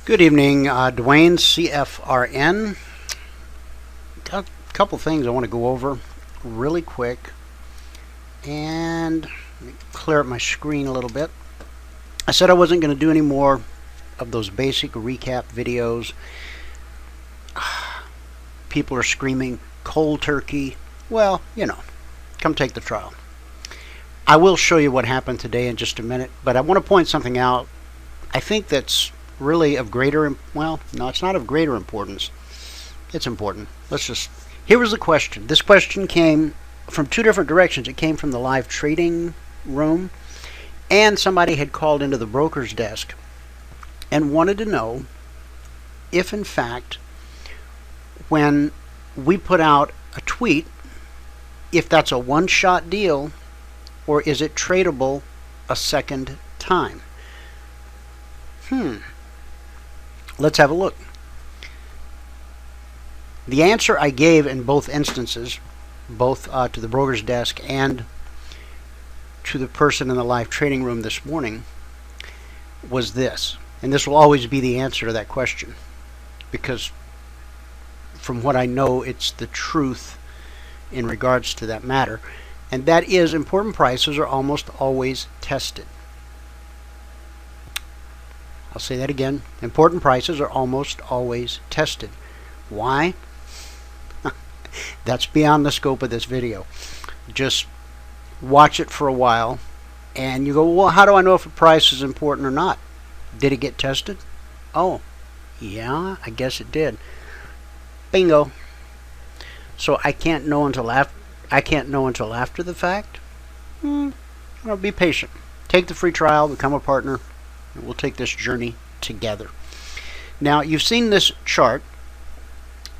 Good evening, Dwayne, CFRN. Got a couple things I want to go over really quick and clear up my screen a little bit. I said I wasn't going to do any more of those basic recap videos. People are screaming cold turkey. Well, you know, come take the trial. I will show you what happened today in just a minute, but I want to point something out. I think that's really of greater, well, no, it's not of greater importance. It's important. Here was the question. This question came from two different directions. It came from the live trading room, and somebody had called into the broker's desk and wanted to know if, in fact, when we put out a tweet, if that's a one-shot deal or is it tradable a second time? Let's have a look. The answer I gave in both instances, both to the broker's desk and to the person in the live trading room this morning, was this. And this will always be the answer to that question, because from what I know, it's the truth in regards to that matter. And that is, important prices are almost always tested. I'll say that again. Important prices are almost always tested. Why? That's beyond the scope of this video. Just watch it for a while and you go, well, how do I know if a price is important or not? Did it get tested? Oh, yeah, I guess it did. Bingo. So I can't know until after the fact. I'll be patient. Take the free trial, become a partner. We'll take this journey together. Now, you've seen this chart.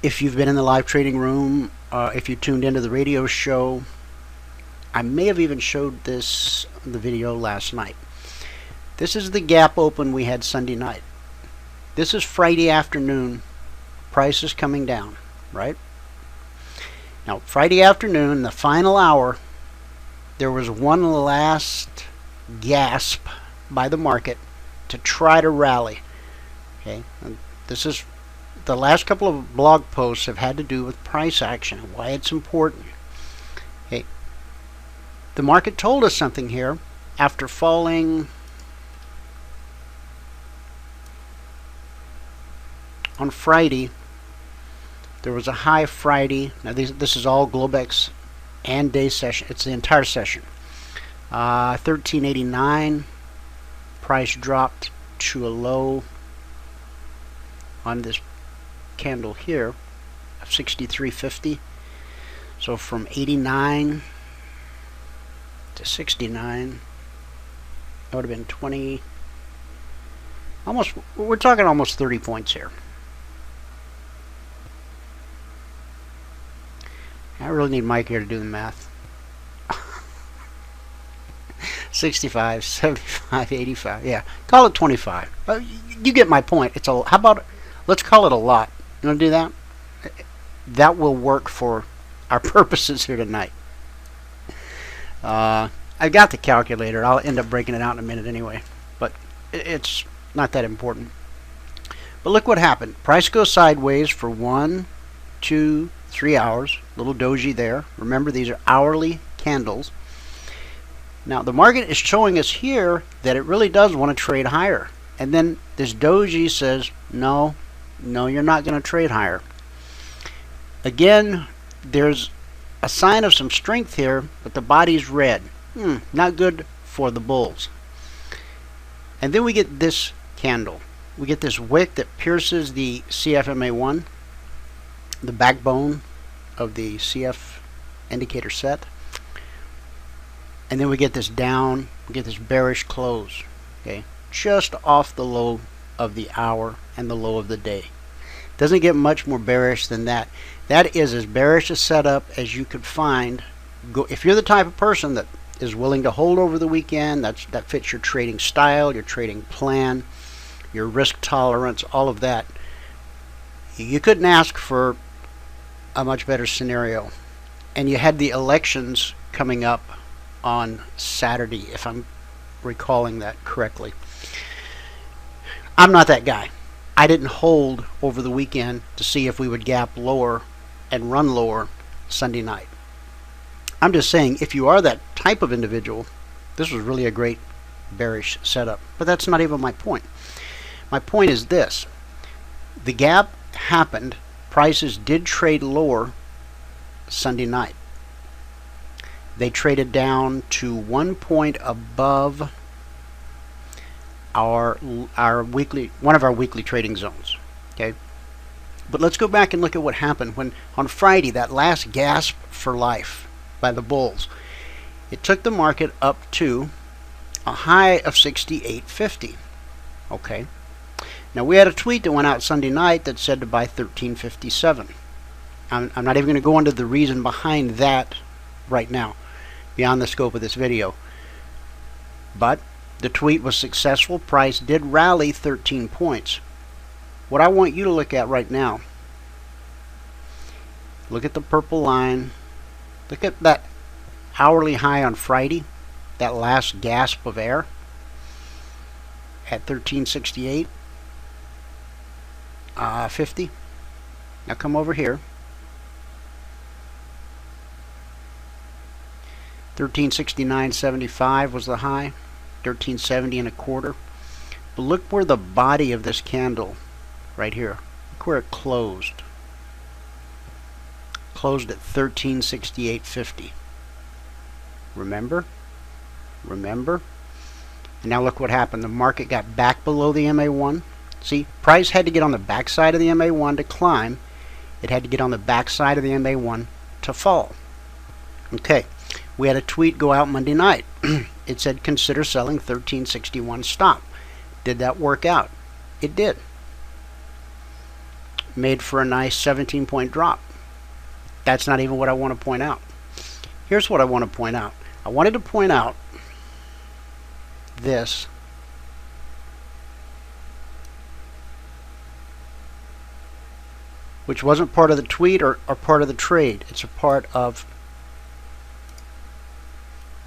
If you've been in the live trading room, if you tuned into the radio show, I may have even showed this in the video last night. This is the gap open we had Sunday night. This is Friday afternoon. Price is coming down, right? Now, Friday afternoon, the final hour, there was one last gasp by the market to try to rally. Okay, and this is the last couple of blog posts have had to do with price action and why it's important. Okay, the market told us something here after falling on Friday. There was a high Friday. Now this is all Globex and day session. It's the entire session. 1389. Price dropped to a low on this candle here of 63.50. So from 89 to 69, that would have been 20. Almost, we're talking almost 30 points here. I really need Mike here to do the math. 65, 75, 85. Yeah, call it 25. You get my point. It's a. How about let's call it a lot? You want to do that? That will work for our purposes here tonight. I got the calculator. I'll end up breaking it out in a minute anyway, but it's not that important. But look what happened. Price goes sideways for 1, 2, 3 hours. Little doji there. Remember, these are hourly candles. Now, the market is showing us here that it really does want to trade higher. And then this doji says, no, you're not going to trade higher. Again, there's a sign of some strength here, but the body's red. Not good for the bulls. And then we get this candle. We get this wick that pierces the CFMA1, the backbone of the CF indicator set. And then we get this down, we get this bearish close, okay, just off the low of the hour and the low of the day. Doesn't get much more bearish than that. That is as bearish a setup as you could find. If you're the type of person that is willing to hold over the weekend, that fits your trading style, your trading plan, your risk tolerance, all of that, you couldn't ask for a much better scenario. And you had the elections coming up on Saturday, if I'm recalling that correctly. I'm not that guy. I didn't hold over the weekend to see if we would gap lower and run lower Sunday night. I'm just saying, if you are that type of individual, this was really a great bearish setup. But that's not even my point. My point is this. The gap happened. Prices did trade lower Sunday night. They traded down to 1 point above our weekly, one of our weekly trading zones. Okay, but let's go back and look at what happened when on Friday, that last gasp for life by the bulls. It took the market up to a high of 68.50. Okay, now we had a tweet that went out Sunday night that said to buy 13.57. I'm not even going to go into the reason behind that right now, beyond the scope of this video. But the tweet was successful. Price did rally 13 points. What I want you to look at right now, look at the purple line. Look at that hourly high on Friday, that last gasp of air at 1368.50. Now come over here. 1369.75 was the high. 1370 and a quarter. But look where the body of this candle right here, look where it closed. Closed at 1368.50. Remember? And now look what happened. The market got back below the MA1. See, price had to get on the backside of the MA1 to climb. It had to get on the backside of the MA1 to fall. Okay, we had a tweet go out Monday night. It said consider selling 1361 stop. Did that work out? It did. Made for a nice 17-point drop. That's not even what I want to point out. Here's what I want to point out. I wanted to point out this. Which wasn't part of the tweet or part of the trade. It's a part of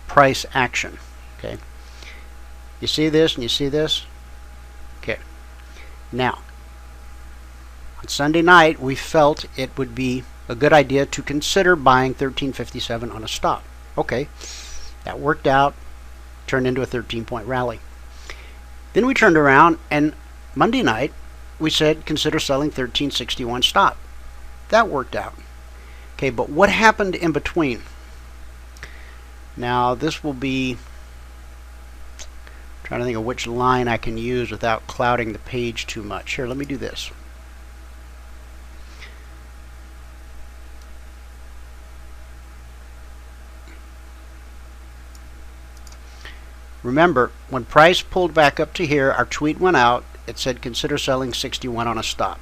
price action. Okay. You see this and you see this? Okay. Now, on Sunday night, we felt it would be a good idea to consider buying 1357 on a stop. Okay. That worked out. Turned into a 13-point rally. Then we turned around and Monday night, we said consider selling 1361 stop. That worked out. Okay, but what happened in between? Now this will be, I'm trying to think of which line I can use without clouding the page too much. Here, let me do this. Remember, when price pulled back up to here, our tweet went out. It said consider selling 61 on a stop.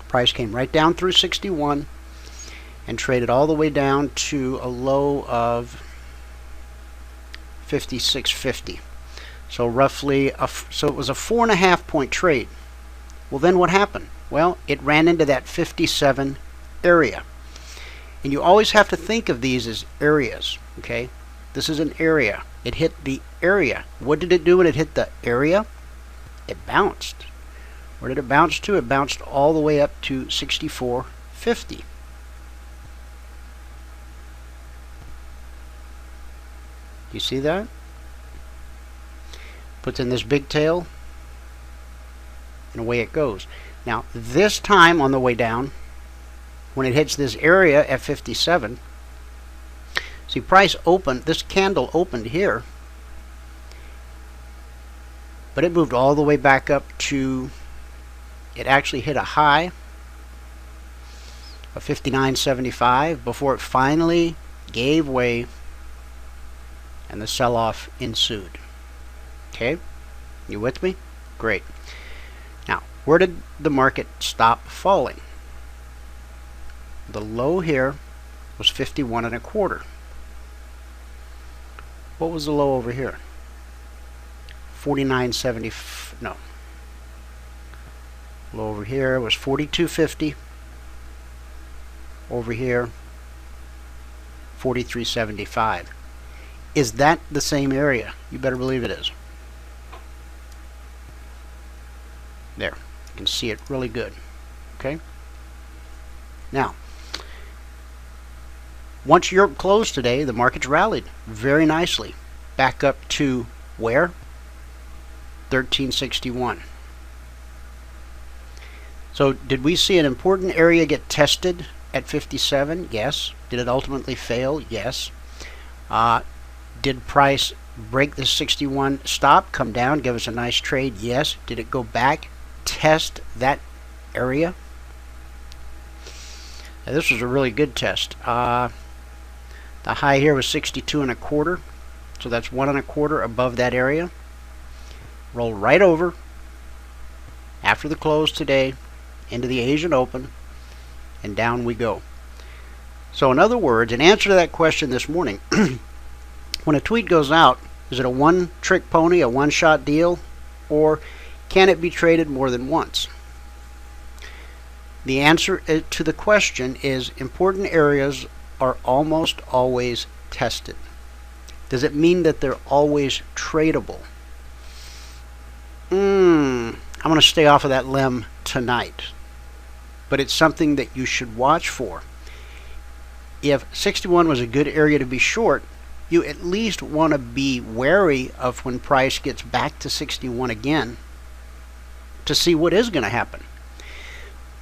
Price came right down through 61 and traded all the way down to a low of 56.50. So roughly, so it was a 4.5 point trade. Well, then what happened? Well, it ran into that 57 area. And you always have to think of these as areas, okay? This is an area. It hit the area. What did it do when it hit the area? It bounced. Where did it bounce to? It bounced all the way up to 64.50. You see that? Puts in this big tail, and away it goes. Now, this time on the way down, when it hits this area at 57, see, price opened, this candle opened here, but it moved all the way back up to, it actually hit a high of 59.75 before it finally gave way and the sell-off ensued. Okay, you with me? Great. Now, where did the market stop falling? The low here was 51 and a quarter. What was the low over here? 49.70. No. Low over here was 42.50. Over here, 43.75. Is that the same area? You better believe it is. There. You can see it really good. Okay. Now, once Europe closed today, the markets rallied very nicely, back up to where? 1361. So did we see an important area get tested at 57? Yes. Did it ultimately fail? Yes. Did price break the 61 stop, come down, give us a nice trade? Yes. Did it go back, test that area? Now, this was a really good test. The high here was 62 and a quarter, so that's 1 1/4 above that area. Roll right over after the close today into the Asian Open, and down we go. So in other words, in answer to that question this morning, when a tweet goes out, is it a one-trick pony, a one-shot deal, or can it be traded more than once? The answer to the question is important areas are almost always tested. Does it mean that they're always tradable? I'm going to stay off of that limb tonight. But it's something that you should watch for. If 61 was a good area to be short, you at least want to be wary of when price gets back to 61 again to see what is going to happen.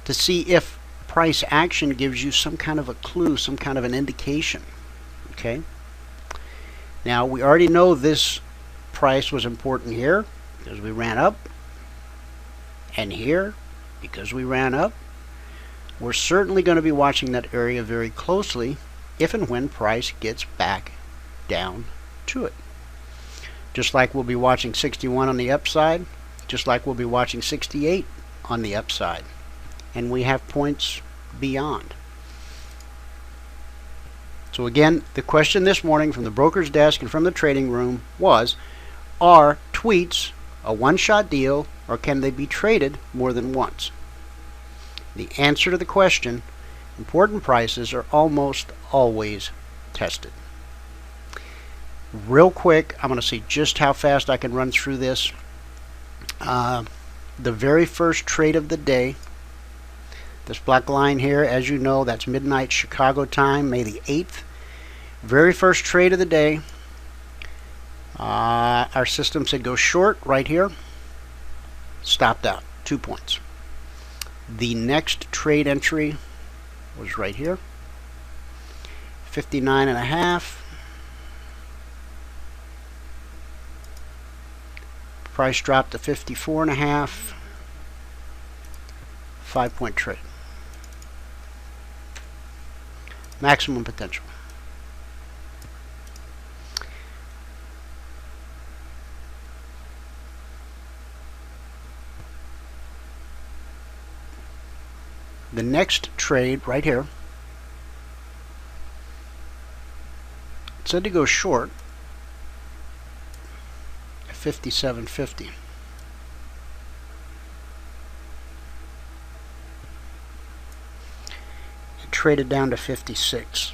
To see if price action gives you some kind of a clue, some kind of an indication. Okay? Now, we already know this price was important here because we ran up, and here because we ran up. We're certainly going to be watching that area very closely if and when price gets back down to it. Just like we'll be watching 61 on the upside, just like we'll be watching 68 on the upside. And we have points beyond. So again, the question this morning from the broker's desk and from the trading room was, are tweets a one-shot deal, or can they be traded more than once? The answer to the question, important prices are almost always tested. Real quick, I'm going to see just how fast I can run through this. The very first trade of the day, this black line here, as you know, that's midnight Chicago time, May the 8th. Very first trade of the day. Our system said go short right here. Stopped out, 2 points. The next trade entry was right here, 59 and a half. Price dropped to 54 and a half. 5-point trade. Maximum potential. The next trade right here, it said to go short at 57.50. It traded down to 56.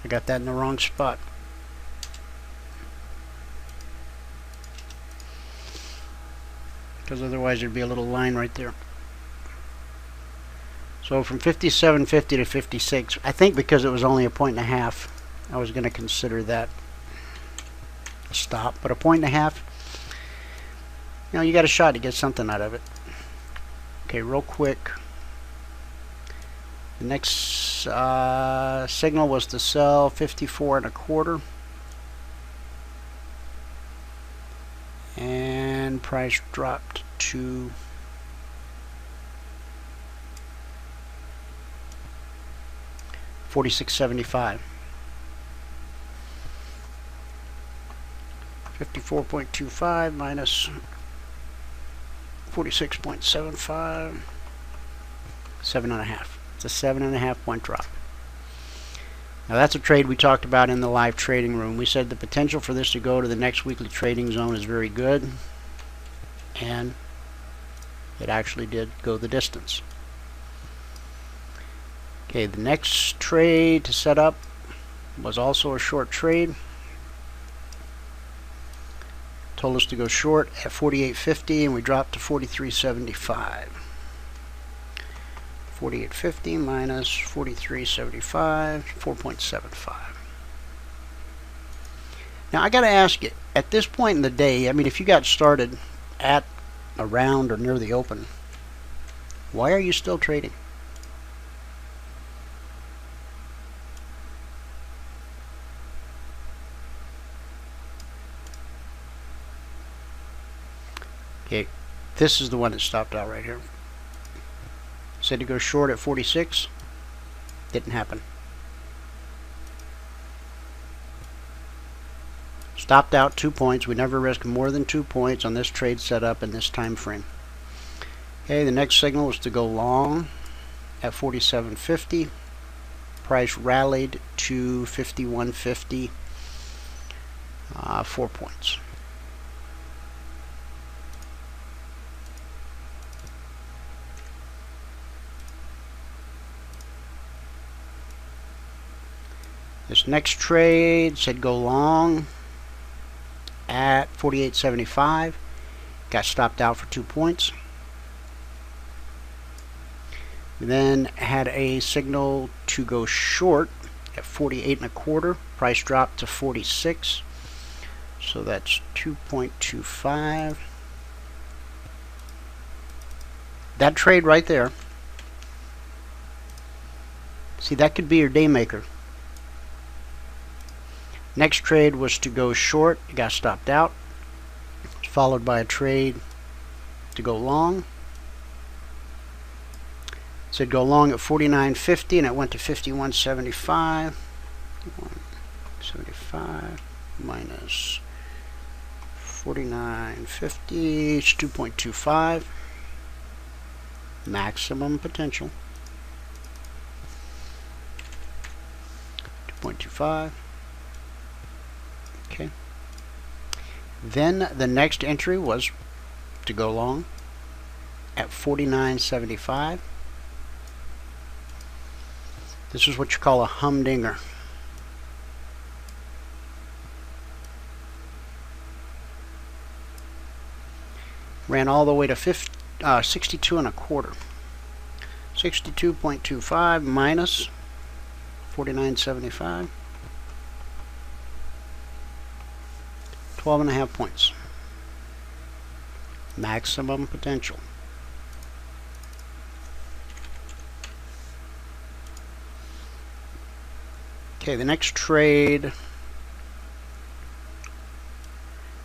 I got that in the wrong spot. Because otherwise there'd be a little line right there. So from 57.50 to 56, I think because it was only a 1.5, I was going to consider that a stop. But a 1.5, you know, you got a shot to get something out of it. Okay, real quick. The next signal was to sell 54 and a quarter. And price dropped to $46.75. 54.25 minus 46.75, 7.5. It's a 7.5 point drop. Now that's a trade we talked about in the live trading room. We said the potential for this to go to the next weekly trading zone is very good, and it actually did go the distance. Okay, the next trade to set up was also a short trade. told us to go short at 48.50, and we dropped to 43.75. 48.50 minus 43.75, 4.75. Now I got to ask you, at this point in the day, I mean, if you got started at around or near the open, why are you still trading? Okay, this is the one that stopped out right here. Said to go short at 46. Didn't happen. Stopped out 2 points. We never risked more than 2 points on this trade setup in this time frame. Okay, the next signal was to go long at 47.50. Price rallied to 51.50. 4 points. This next trade said go long at 48.75. Got stopped out for 2 points. We then had a signal to go short at 48.25. Price dropped to 46. So that's 2.25. That trade right there. See, that could be your day maker. Next trade was to go short. It got stopped out. Followed by a trade to go long. It said go long at 49.50 and it went to 51.75. 75 minus 49.50 is 2.25. Maximum potential. 2.25. Okay. Then the next entry was to go long at 49.75. This is what you call a humdinger. Ran all the way to 62.25. 62.25 minus 49.75. 12.5 points. Maximum potential. Okay, the next trade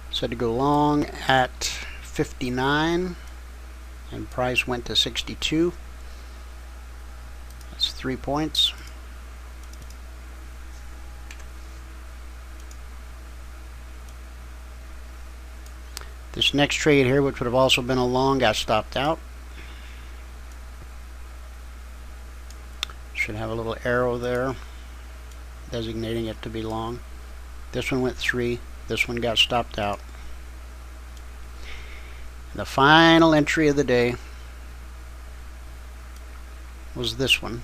said to go long at 59 and price went to 62. That's 3 points. This next trade here, which would have also been a long, got stopped out. Should have a little arrow there designating it to be long. This one went 3. This one got stopped out. The final entry of the day was this one.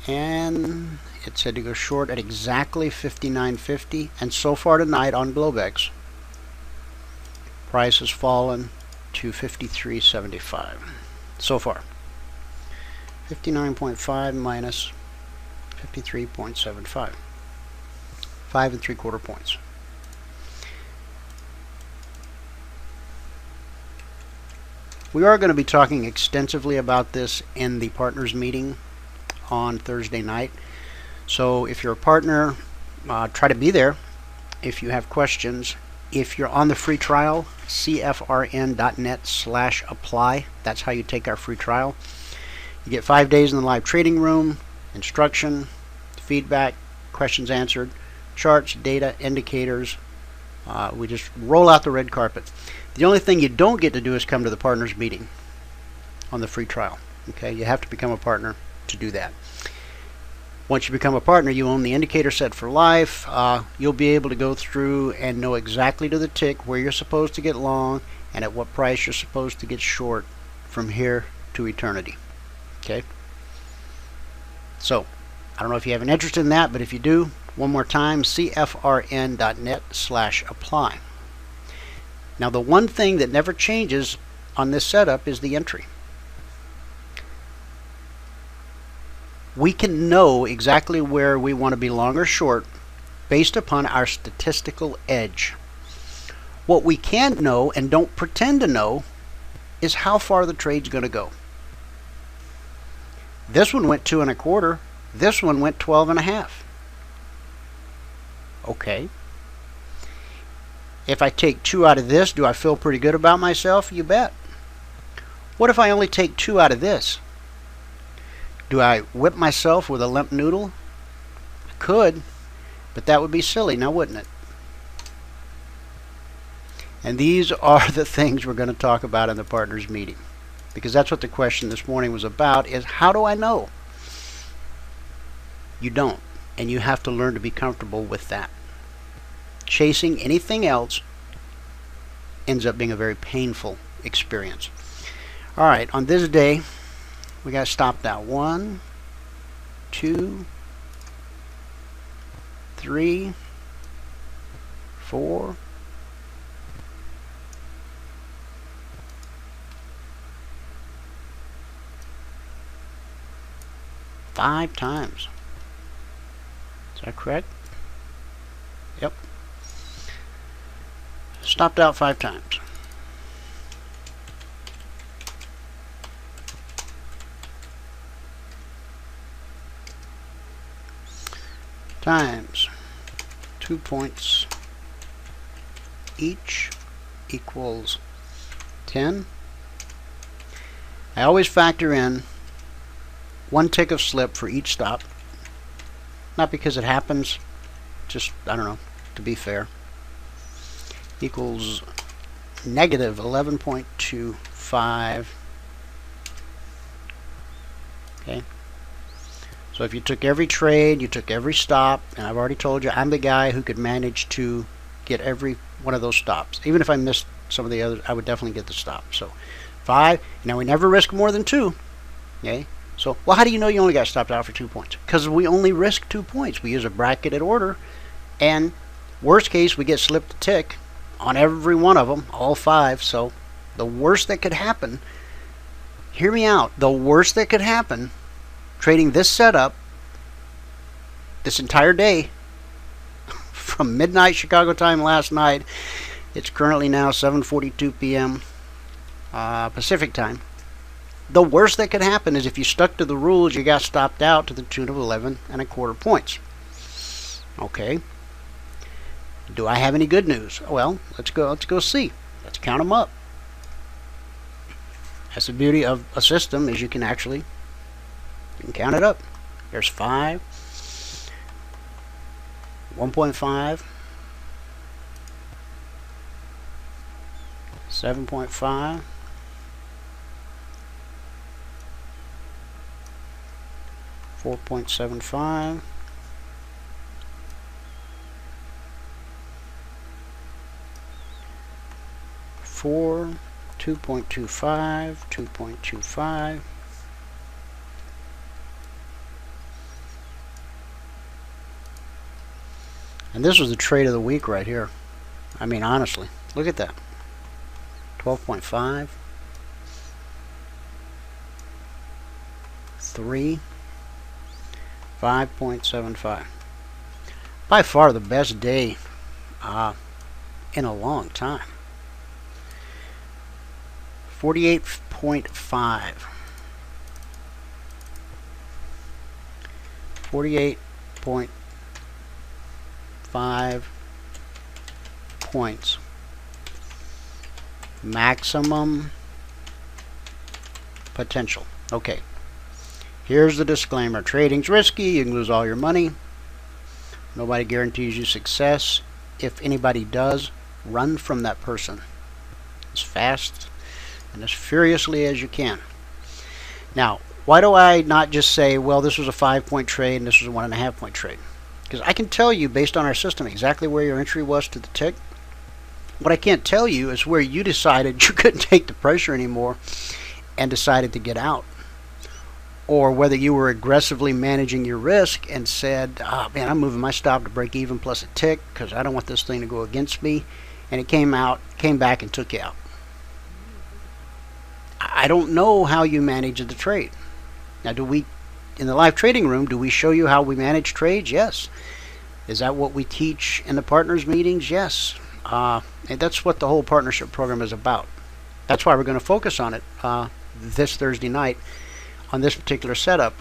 And it said to go short at exactly 59.50. And so far tonight on Globex, price has fallen to 53.75 so far. 59.5 minus 53.75. 5 3/4 points. We are going to be talking extensively about this in the partners meeting on Thursday night. So if you're a partner, try to be there. If you have questions, if you're on the free trial, cfrn.net/apply. That's how you take our free trial. You get 5 days in the live trading room, instruction, feedback, questions answered, charts, data, indicators. We just roll out the red carpet. The only thing you don't get to do is come to the partners meeting on the free trial. Okay, you have to become a partner to do that. Once you become a partner, you own the indicator set for life. You'll be able to go through and know exactly to the tick where you're supposed to get long and at what price you're supposed to get short from here to eternity. Okay? So, I don't know if you have an interest in that, but if you do, One more time, cfrn.net/apply. Now the one thing that never changes on this setup is the entry. We can know exactly where we want to be long or short based upon our statistical edge. What we can't know and don't pretend to know is how far the trade's going to go. This one went 2 1/4. This one went 12 1/2. Okay. If I take 2 out of this, do I feel pretty good about myself? You bet. What if I only take 2 out of this? Do I whip myself with a limp noodle? I could, but that would be silly now, wouldn't it? And these are the things we're going to talk about in the partners meeting, because that's what the question this morning was about, is how do I know? You don't, and you have to learn to be comfortable with that. Chasing anything else ends up being a very painful experience. All right, on this day, we got stopped out. 1, 2, 3, 4, 5 times. Is that correct? Yep. Stopped out 5 times. Times 2 points each equals 10. I always factor in 1 tick of slip for each stop. Not because it happens, just, I don't know, to be fair. Equals negative 11.25. Okay. So if you took every trade, you took every stop, and I've already told you I'm the guy who could manage to get every one of those stops. Even if I missed some of the others, I would definitely get the stop. So 5. Now we never risk more than 2. Okay. So, well, how do you know you only got stopped out for 2 points? Because we only risk 2 points. We use a bracketed order, and worst case, we get slipped a tick on every one of them, all 5. So the worst that could happen, hear me out, the worst that could happen trading this setup this entire day from midnight Chicago time last night, it's currently now 7:42 p.m. Pacific time. The worst that could happen is if you stuck to the rules, you got stopped out to the tune of 11 1/4 points. Okay. Do I have any good news? Well, let's go see. Let's count them up. That's the beauty of a system, is you can count it up. There's 5, 1.5, 7.5, 4.75, 4, 2.25, 2.25, and this was the trade of the week right here. I mean, honestly, look at that. 12.5, 3, 5.75. By far the best day in a long time. 48.5. 48.5 points. Maximum potential. Okay. Here's the disclaimer. Trading's risky. You can lose all your money. Nobody guarantees you success. If anybody does, run from that person as fast and as furiously as you can. Now, why do I not just say, well, this was a 5-point trade and this was a 1.5-point trade? Because I can tell you, based on our system, exactly where your entry was to the tick. What I can't tell you is where you decided you couldn't take the pressure anymore and decided to get out. or whether you were aggressively managing your risk and said, oh man, I'm moving my stop to break even plus a tick because I don't want this thing to go against me, and it came back and took you out. I don't know how you manage the trade. Now, do we, in the live trading room, do we show you how we manage trades? Yes. Is that what we teach in the partners meetings? Yes. And that's what the whole partnership program is about. That's why we're going to focus on it this Thursday night on this particular setup.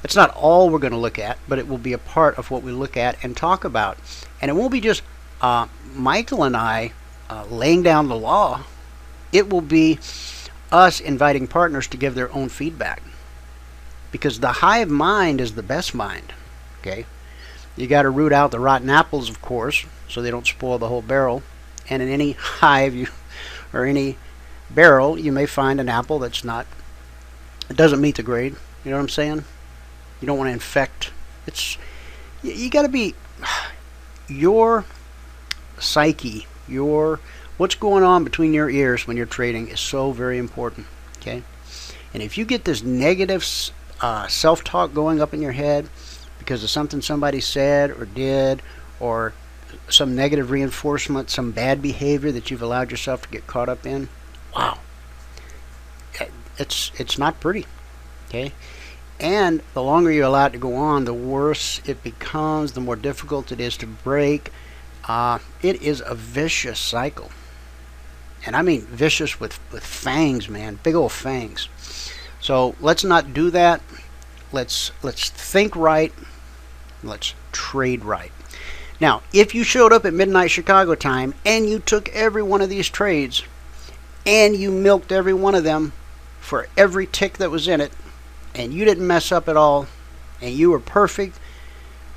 It's not all we're going to look at, but it will be a part of what we look at and talk about. And it won't be just Michael and I laying down the law. It will be us inviting partners to give their own feedback. Because the hive mind is the best mind. Okay? You got to root out the rotten apples, of course, so they don't spoil the whole barrel. And in any hive or any barrel, you may find an apple that's not, it doesn't meet the grade. You know what I'm saying? You don't want to infect. You got to be, your psyche, what's going on between your ears when you're trading is so very important. Okay? And if you get this negative self-talk going up in your head because of something somebody said or did, or some negative reinforcement, some bad behavior that you've allowed yourself to get caught up in, wow, it's not pretty. Okay? And the longer you allow it to go on, the worse it becomes, the more difficult it is to break. It is a vicious cycle. And I mean vicious with fangs, man, big old fangs. So let's not do that. Let's think right. Let's trade right. Now, if you showed up at midnight Chicago time and you took every one of these trades and you milked every one of them for every tick that was in it, and you didn't mess up at all, and you were perfect,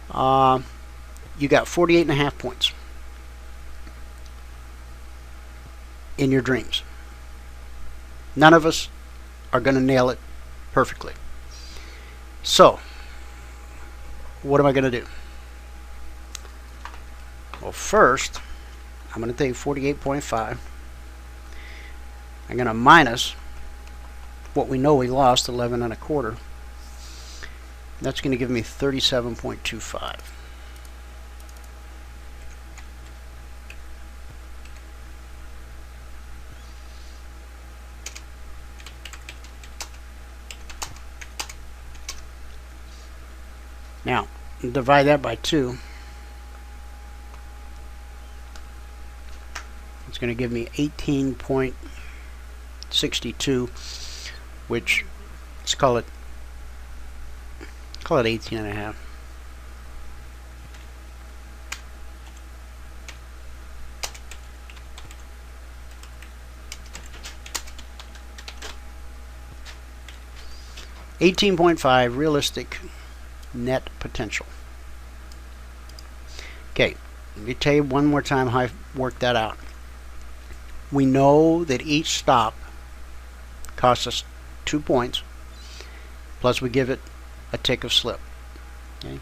you got 48.5 points in your dreams. None of us are going to nail it perfectly. So, what am I going to do? Well, first, I'm going to take 48.5. I'm going to minus what we know we lost, 11 1/4. That's going to give me 37.25. Now, divide that by 2. It's going to give me 18.62, which, let's call it 18.5. $18.5 realistic net potential. Okay, let me tell you one more time how I worked that out. We know that each stop costs us 2 points, plus we give it a tick of slip. Okay,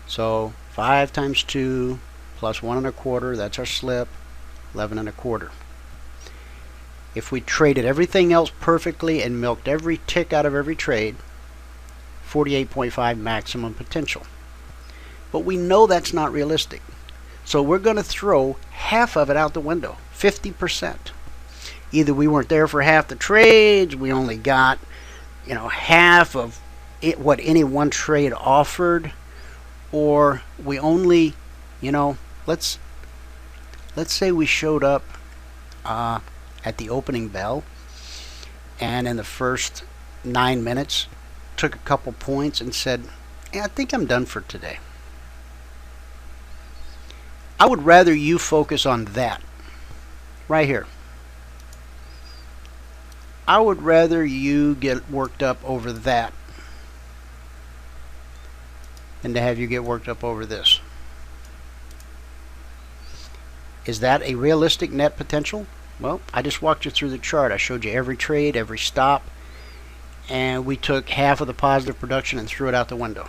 so 5 times 2 plus 1 1/4, that's our slip, 11 1/4. If we traded everything else perfectly and milked every tick out of every trade, 48.5 maximum potential. But we know that's not realistic. So we're going to throw half of it out the window, 50%. Either we weren't there for half the trades, we only got, half of it, what any one trade offered, or we only, let's say we showed up at the opening bell, and in the first 9 minutes took a couple points and said, I think I'm done for today. I would rather you focus on that right here. I would rather you get worked up over that than to have you get worked up over this. Is that a realistic net potential? Well, I just walked you through the chart. I showed you every trade, every stop, and we took half of the positive production and threw it out the window,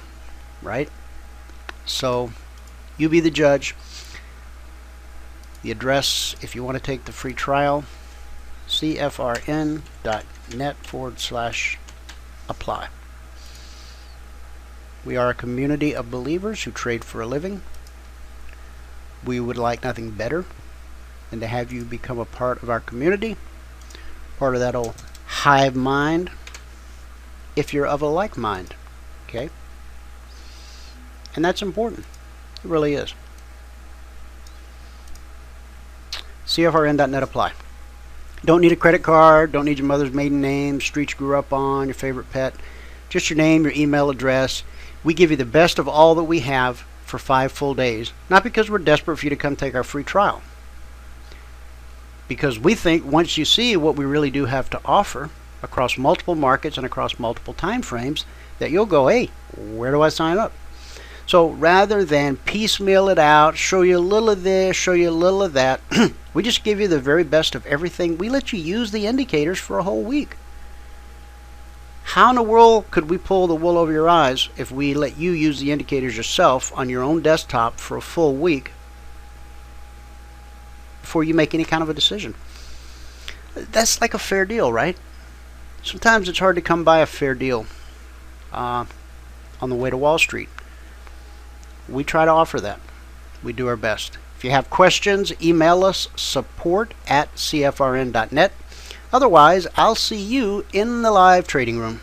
right? So you be the judge. The address, if you want to take the free trial, cfrn.net/apply. We are a community of believers who trade for a living. We would like nothing better than to have you become a part of our community, part of that old hive mind, if you're of a like mind. Okay? And that's important. It really is. CFRN.net apply. Don't need a credit card, don't need your mother's maiden name, street you grew up on, your favorite pet. Just your name, your email address. We give you the best of all that we have for 5 full days. Not because we're desperate for you to come take our free trial. Because we think once you see what we really do have to offer across multiple markets and across multiple time frames, that you'll go, hey, where do I sign up? So rather than piecemeal it out, show you a little of this, show you a little of that, we just give you the very best of everything. We let you use the indicators for a whole week. How in the world could we pull the wool over your eyes if we let you use the indicators yourself on your own desktop for a full week before you make any kind of a decision? That's like a fair deal, right? Sometimes it's hard to come by a fair deal on the way to Wall Street. We try to offer that. We do our best. If you have questions, email us support@cfrn.net. Otherwise, I'll see you in the live trading room.